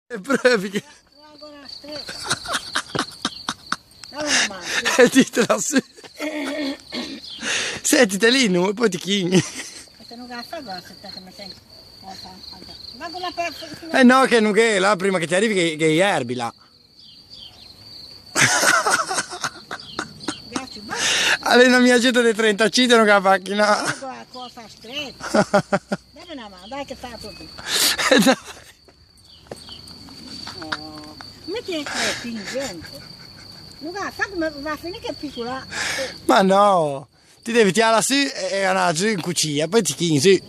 E provi che... Ancora stretta. Dai una mano. E ditela su. Sentite lì, e poi ti chigni. Questa non la fa cosa, che mi senti. Ma con la pezza. Eh no, che non che là prima che ti arrivi che gli erbi là. Grazie, basta. Allora mia gente dei 35 non che la macchina. Guarda, cosa stretta. Dai una mano, dai che fa tutto. Dai. Oh. Metti il pingente. Non va, sa come va a finire che è piccola. Ma no, ti devi tirare su e andare giù in cucina, poi ti chigni su. Sì,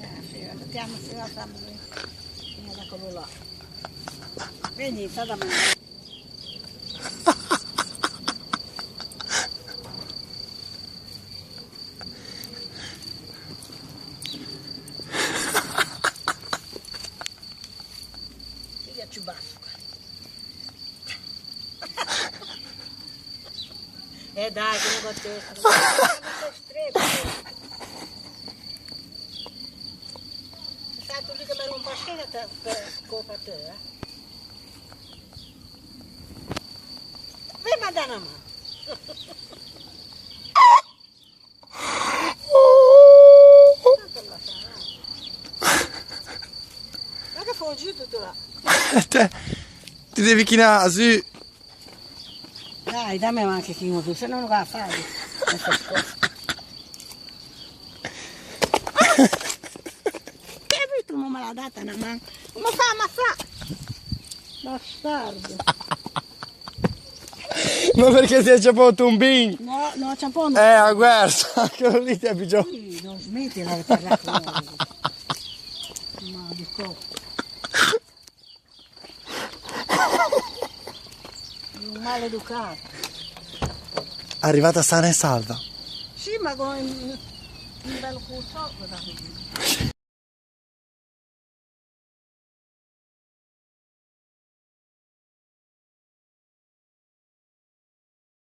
mettiamo su la famiglia. Da quello là. Vedi, sta da me. Io ci basso. Dai, che non te. Sai tu lì che mi rompo a scena per scopa te, eh? Vai, ma dai una mano. Ma che fuggi tutto là? Ti devi chinare su. Dai, dammi anche chi non tu, se no non va a fare queste cose. Che hai visto come me l'ha data una mano? Ma fa! Bastardo! Ma perché ti hai ciapato un bin? No, no, c'è un po'. No. Guarda, quello lì ti ha pigiato. Sì, non smettila di parlare con me. Ma di cocco. Un maleducato. Arrivata sana e salva. Sì, ma con un bel cucciolo da così.